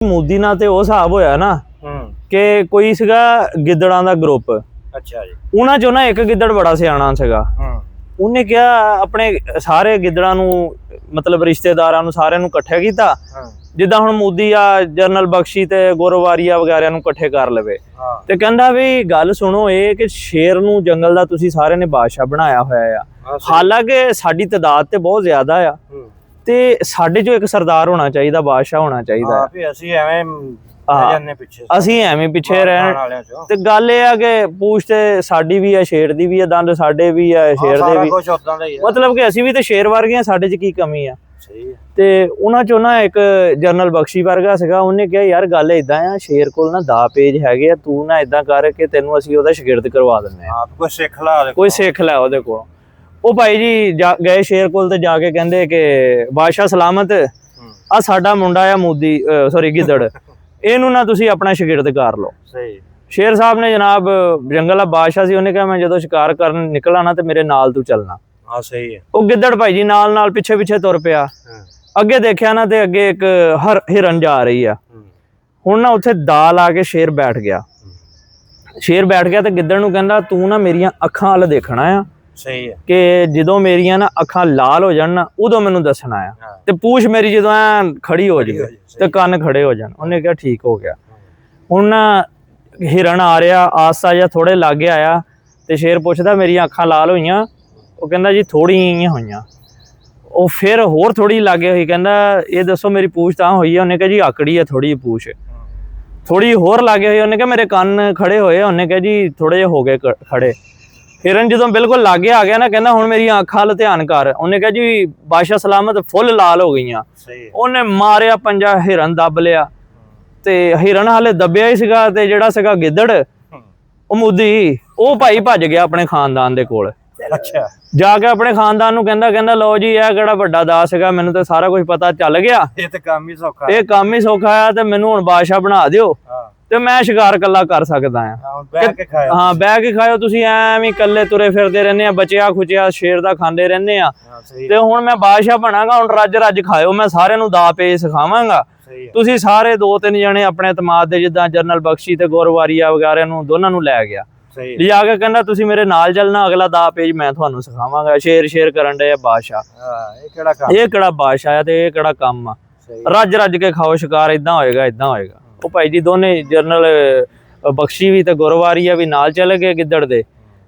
ਮੋਦੀ ਨਾਲ ਤੇ ਉਹ ਹਿਸਾਬ ਹੋਇਆ ਨਾ ਕਿ ਕੋਈ ਸੀਗਾ ਗਿੱਦੜਾਂ ਦਾ ਗਰੁੱਪ। ਅੱਛਾ ਜੀ। ਉਹਨਾਂ ਚੋਂ ਨਾ ਇੱਕ ਗਿੱਦੜ ਬੜਾ ਸਿਆਣਾ ਸੀਗਾ। ਉਹਨੇ ਕਿਹਾ ਆਪਣੇ ਸਾਰੇ ਗਿੱਦੜਾਂ ਨੂੰ ਮਤਲਬ ਰਿਸ਼ਤੇਦਾਰਾਂ ਨੂੰ ਸਾਰਿਆਂ ਨੂੰ ਇਕੱਠੇ ਕੀਤਾ, ਜਿੱਦਾਂ ਹੁਣ ਮੋਦੀ ਆ ਜਨਰਲ ਬਖਸ਼ੀ ਤੇ ਗੋਰਵਾਰੀਆ ਵਗੈਰਾ ਨੂੰ ਇਕੱਠੇ ਕਰ ਲਵੇ। ਤੇ ਕਹਿੰਦਾ ਵੀ ਗੱਲ ਸੁਣੋ, ਇਹ ਕਿ ਸ਼ੇਰ ਨੂੰ ਜੰਗਲ ਦਾ ਤੁਸੀਂ ਸਾਰਿਆਂ ਨੇ ਬਾਦਸ਼ਾਹ ਬਣਾਇਆ ਹੋਇਆ ਆ। ਹਾਲਾਂਕਿ ਸਾਡੀ ਤਾਦਾਦ ਤੇ ਬਹੁਤ ਜ਼ਿਆਦਾ ਆ ਤੇ ਸਾਡੇ ਚੋਂ ਇੱਕ ਸਰਦਾਰ ਹੋਣਾ ਚਾਹੀਦਾ, ਬਾਦਸ਼ਾਹ ਹੋਣਾ ਚਾਹੀਦਾ। ਅਸੀਂ ਐਵੇਂ ਪਿੱਛੇ ਰਹਿਣ। ਤੇ ਗੱਲ ਇਹ ਆ ਕਿ ਪੂਛ ਤੇ ਸਾਡੀ ਵੀ ਆ, ਸ਼ੇਰ ਦੀ ਵੀ ਆ, ਦੰਦ ਸਾਡੇ ਵੀ ਆ, ਸ਼ੇਰ ਦੇ ਵੀ, ਮਤਲਬ ਕਿ ਅਸੀਂ ਵੀ ਤੇ ਸ਼ੇਰ ਵਰਗੇ ਆ, ਸਾਡੇ 'ਚ ਕੀ ਕਮੀ ਆ। ਤੇ ਉਹਨਾਂ ਚੋਂ ਨਾ ਇੱਕ ਜਨਰਲ ਬਖਸ਼ੀ ਵਰਗਾ ਸੀਗਾ, ਉਹਨੇ ਕਿਹਾ ਯਾਰ ਗੱਲ ਏਦਾਂ ਆ, ਸ਼ੇਰ ਕੋਲ ਨਾ 10 ਪੇਜ ਹੈਗੇ ਆ, ਤੂੰ ਨਾ ਏਦਾਂ ਕਰ ਕਿ ਤੈਨੂੰ ਅਸੀਂ ਉਹਦਾ ਸ਼ਾਗਿਰਦ ਕਰਵਾ ਦਿੰਦੇ ਆ, ਕੋਈ ਸਿੱਖ ਲੈ ਉਹਦੇ ਕੋਲ। ਉਹ ਭਾਈ ਜੀ ਗਏ ਸ਼ੇਰ ਕੋਲ ਤੇ ਜਾ ਕੇ ਕਹਿੰਦੇ ਕਿ ਬਾਦਸ਼ਾਹ ਸਲਾਮਤ, ਆ ਸਾਡਾ ਮੁੰਡਾ ਆ ਮੋਦੀ ਸੌਰੀ ਗਿੱਦੜ, ਇਹਨੂੰ ਨਾ ਤੁਸੀਂ ਆਪਣਾ ਸ਼ਾਗਿਰਦ ਕਰ ਲਓ। ਸ਼ੇਰ ਸਾਹਿਬ ਨੇ ਜਨਾਬ ਜੰਗਲ ਦਾ ਬਾਦਸ਼ਾਹ ਸੀ, ਉਹਨੇ ਕਿਹਾ ਮੈਂ ਜਦੋਂ ਸ਼ਿਕਾਰ ਕਰਨ ਨਿਕਲਾਂ ਨਾ ਤੇ ਮੇਰੇ ਨਾਲ ਤੂੰ ਚੱਲਣਾ। ਉਹ ਗਿੱਦੜ ਭਾਈ ਜੀ ਨਾਲ ਨਾਲ ਪਿੱਛੇ ਪਿੱਛੇ ਤੁਰ ਪਿਆ। ਅੱਗੇ ਦੇਖਿਆ ਨਾ ਤੇ ਅੱਗੇ ਇੱਕ ਹਿਰਨ ਜਾ ਰਹੀ ਆ। ਹੁਣ ਨਾ ਉੱਥੇ ਦਾ ਲਾ ਕੇ ਸ਼ੇਰ ਬੈਠ ਗਿਆ। ਸ਼ੇਰ ਬੈਠ ਗਿਆ ਤੇ ਗਿੱਦੜ ਨੂੰ ਕਹਿੰਦਾ ਤੂੰ ਨਾ ਮੇਰੀਆਂ ਅੱਖਾਂ ਵੱਲ ਦੇਖਣਾ ਆ, ਕਿ ਜਦੋਂ ਮੇਰੀਆਂ ਨਾ ਅੱਖਾਂ ਲਾਲ ਹੋ ਜਾਣ ਨਾ ਉਦੋਂ ਮੈਨੂੰ ਦੱਸਣਾ ਆ, ਤੇ ਪੂਛ ਮੇਰੀ ਜਦੋਂ ਐ ਖੜੀ ਹੋ ਜਾਵੇ ਤੇ ਕੰਨ ਖੜੇ ਹੋ ਜਾਣ। ਉਹਨੇ ਕਿਹਾ ਠੀਕ ਹੋ ਗਿਆ। ਹੁਣ ਨਾ ਹਿਰਨ ਆ ਰਿਹਾ, ਆਸਾ ਜਿਹਾ ਥੋੜੇ ਲਾਗੇ ਆਇਆ ਤੇ ਸ਼ੇਰ ਪੁੱਛਦਾ ਮੇਰੀਆਂ ਅੱਖਾਂ ਲਾਲ ਹੋਈਆਂ? ਉਹ ਕਹਿੰਦਾ ਜੀ ਥੋੜ੍ਹੀਆਂ ਹੋਈਆਂ। ਉਹ ਫਿਰ ਹੋਰ ਥੋੜੀ ਲਾਗੇ ਹੋਈ, ਕਹਿੰਦਾ ਇਹ ਦੱਸੋ ਮੇਰੀ ਪੂਛ ਤਾਂ ਹੋਈ ਆ? ਉਹਨੇ ਕਿਹਾ ਜੀ ਆਕੜੀ ਆ ਥੋੜੀ ਪੂਛ। ਥੋੜੀ ਹੋਰ ਲਾਗੇ ਹੋਈ, ਉਹਨੇ ਕਿਹਾ ਮੇਰੇ ਕੰਨ ਖੜੇ ਹੋਏ? ਉਹਨੇ ਕਿਹਾ ਜੀ ਥੋੜੇ ਜਿਹੇ ਹੋ ਗਏ ਖੜੇ। ਹਿਰਨ ਜਦੋਂ ਬਿਲਕੁਲ ਲਾਗੇ ਆ ਗਿਆ ਨਾ, ਕਹਿੰਦਾ ਹੁਣ ਮੇਰੀਆਂ ਅੱਖਾਂ ਵੱਲ ਧਿਆਨ ਕਰ। ਉਹਨੇ ਕਿਹਾ ਜੀ ਬਾਦਸ਼ਾਹ ਸਲਾਮਤ ਫੁੱਲ ਲਾਲ ਹੋ ਗਈਆਂ। ਉਹਨੇ ਮਾਰਿਆ ਪੰਜਾ, ਹਿਰਨ ਦੱਬ ਲਿਆ। ਤੇ ਹਿਰਨ ਹਾਲੇ ਦੱਬਿਆ ਹੀ ਸੀਗਾ ਤੇ ਜਿਹੜਾ ਸੀਗਾ ਗਿੱਦੜ ਉਹ ਮੋਦੀ, ਉਹ ਭਾਈ ਭੱਜ ਗਿਆ ਆਪਣੇ ਖਾਨਦਾਨ ਦੇ ਕੋਲ। ਜਾ ਕੇ ਆਪਣੇ ਖਾਨਦਾਨ ਨੂੰ ਕਹਿੰਦਾ ਲਓ ਜੀ ਇਹ ਕਿਹੜਾ ਵੱਡਾ ਦਾ ਸੀਗਾ, ਮੈਨੂੰ ਤਾਂ ਸਾਰਾ ਕੁਝ ਪਤਾ ਚੱਲ ਗਿਆ, ਇਹ ਕੰਮ ਹੀ ਸੌਖਾ ਆ ਤੇ ਮੈਨੂੰ ਹੁਣ ਬਾਦਸ਼ਾਹ ਬਣਾ ਦਿਓ ਤੇ ਮੈਂ ਸ਼ਿਕਾਰ ਕੱਲਾ ਕਰ ਸਕਦਾ ਆ। ਹਾਂ ਬਹਿ ਕੇ ਖਾਓ, ਤੁਸੀਂ ਐਵੇਂ ਇਕੱਲੇ ਤੁਰੇ ਫਿਰਦੇ ਰਹਿੰਦੇ ਆ, ਬਚਿਆ ਖੁਚਿਆ ਸ਼ੇਰ ਦਾ ਖਾਂਦੇ ਰਹਿੰਦੇ ਆ। ਤੇ ਹੁਣ ਮੈਂ ਬਾਦਸ਼ਾਹ ਬਣਾਂਗਾ, ਹੁਣ ਰੱਜ ਰੱਜ ਖਾਓ, ਮੈਂ ਸਾਰਿਆਂ ਨੂੰ ਦਾ ਪੇਜ ਸਿਖਾਵਾਂਗਾ। ਤੁਸੀਂ ਸਾਰੇ 2-3 ਜਣੇ ਆਪਣੇ ਇਤਮਾਦ ਦੇ, ਜਿੱਦਾਂ ਜਨਰਲ ਬਖਸ਼ੀ ਤੇ ਗੋਰਵਾਰੀਆ ਵਗੈਰਾ ਨੂੰ ਦੋਨਾਂ ਨੂੰ ਲੈ ਗਿਆ। ਲਿਜਾ ਕੇ ਕਹਿੰਦਾ ਤੁਸੀਂ ਮੇਰੇ ਨਾਲ ਚੱਲਣਾ, ਅਗਲਾ ਦਾ ਪੇਜ ਮੈਂ ਤੁਹਾਨੂੰ ਸਿਖਾਵਾਂਗਾ। ਸ਼ੇਰ ਕਰਨ ਡਏ ਆ ਬਾਦਸ਼ਾਹ, ਇਹ ਕਿਹੜਾ ਬਾਦਸ਼ਾਹ ਆ ਤੇ ਇਹ ਕਿਹੜਾ ਕੰਮ ਆ, ਰੱਜ ਰੱਜ ਕੇ ਖਾਓ ਸ਼ਿਕਾਰ, ਏਦਾਂ ਹੋਏਗਾ ਏਦਾਂ ਹੋਏਗਾ। ਉਹ ਭਾਈ ਜੀ ਦੋਨੇ ਜਨਰਲ ਬਖਸ਼ੀ ਵੀ ਤੇ ਗੋਰਵਾਰੀਆ ਵੀ ਨਾਲ ਚਲੇ ਗਏ ਗਿੱਦੜ ਦੇ।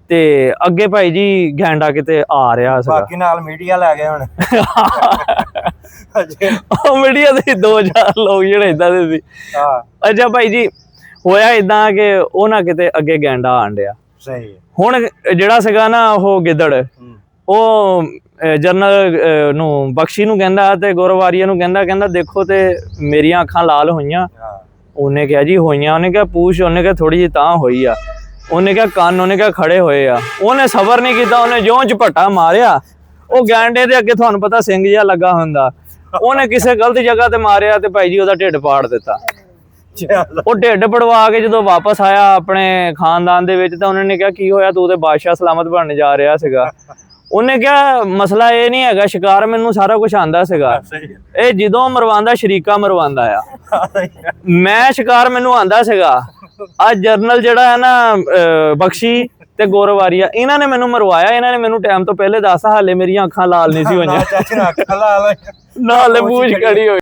ਤੇ ਅੱਗੇ ਭਾਈ ਜੀ ਗੈਂਡਾ ਕਿਤੇ ਆ ਰਿਹਾ ਸੀਗਾ, ਬਾਕੀ ਨਾਲ ਮੀਡੀਆ ਲੈ ਗਏ ਹੁਣ। ਉਹ ਮੀਡੀਆ ਦੇ 2-4 ਲੋਕ ਜਿਹੜੇ ਏਦਾਂ ਦੇ ਸੀ। ਅੱਛਾ ਭਾਈ ਜੀ ਹੋਇਆ ਏਦਾਂ ਕਿ ਉਹ ਨਾ ਕਿਤੇ ਅੱਗੇ ਗੈਂਡਾ ਆਣ ਡਿਆ। ਹੁਣ ਜਿਹੜਾ ਸੀਗਾ ਨਾ ਉਹ ਗਿੱਦੜ, ਉਹ ਜਨਰਲ ਨੂੰ ਬਖਸ਼ੀ ਨੂੰ ਕਹਿੰਦਾ ਤੇ ਗੋਰਵਾਰੀਆ ਨੂੰ ਕਹਿੰਦਾ ਦੇਖੋ ਤੇ ਮੇਰੀਆਂ ਅੱਖਾਂ ਲਾਲ ਹੋਈਆਂ? ਉਹਨੇ ਕਿਹਾ ਜੀ ਹੋਈਆਂ। ਉਹਨੇ ਕਿਹਾ ਪੂਛ? ਉਹਨੇ ਕਿਹਾ ਥੋੜੀ ਜਿਹੀ ਤਾਂ ਹੋਈ ਆ। ਉਹਨੇ ਕਿਹਾ ਕੰਨ? ਉਹਨੇ ਕਿਹਾ ਖੜੇ ਹੋਏ ਆ। ਉਹਨੇ ਸਬਰ ਨਹੀਂ ਕੀਤਾ, ਉਹਨੇ ਜਿਉਂ ਝਪੱਟਾ ਮਾਰਿਆ, ਉਹ ਗੈਂਡੇ ਦੇ ਅੱਗੇ ਤੁਹਾਨੂੰ ਪਤਾ ਸਿੰਘ ਜਿਹਾ ਲੱਗਾ ਹੁੰਦਾ, ਉਹਨੇ ਕਿਸੇ ਗਲਤ ਜਗ੍ਹਾ ਤੇ ਮਾਰਿਆ ਤੇ ਭਾਈ ਜੀ ਉਹਦਾ ਢਿੱਡ ਪਾੜ ਦਿੱਤਾ। ਉਹ ਢਿੱਡ ਪੜਵਾ ਕੇ ਜਦੋਂ ਵਾਪਸ ਆਇਆ ਆਪਣੇ ਖਾਨਦਾਨ ਦੇ ਵਿੱਚ ਤਾਂ ਉਹਨਾਂ ਨੇ ਕਿਹਾ ਕੀ ਹੋਇਆ, ਤੂੰ ਤੇ ਬਾਦਸ਼ਾਹ ਸਲਾਮਤ ਬਣਨ ਜਾ ਰਿਹਾ ਸੀਗਾ। ਉਹਨੇ ਕਿਹਾ ਮਸਲਾ ਇਹ ਨਹੀਂ ਹੈਗਾ, ਸ਼ਿਕਾਰ ਮੈਨੂੰ ਸਾਰਾ ਕੁਝ ਆਂਦਾ ਸੀਗਾ, ਇਹ ਜਦੋਂ ਮਰਵਾਉਂਦਾ ਸ਼ਰੀਕਾ ਮਰਵਾਉਂਦਾ ਆ, ਮੈਂ ਸ਼ਿਕਾਰ ਮੈਨੂੰ ਆਂਦਾ ਸੀਗਾ। ਆ ਜਰਨਲ ਜਿਹੜਾ ਹੈ ਨਾ ਬਖਸ਼ੀ ਤੇ ਗੋਰਵਾਰੀਆ, ਇਹਨਾਂ ਨੇ ਮੈਨੂੰ ਮਰਵਾਇਆ, ਇਹਨਾਂ ਨੇ ਮੈਨੂੰ ਟਾਈਮ ਤੋਂ ਪਹਿਲੇ ਦੱਸਤਾ, ਹਾਲੇ ਮੇਰੀਆਂ ਅੱਖਾਂ ਲਾਲ ਨਹੀਂ ਸੀ ਹੋਈਆਂ, ਨਾਲੇ ਪੂਛ ਖੜੀ ਹੋਈ।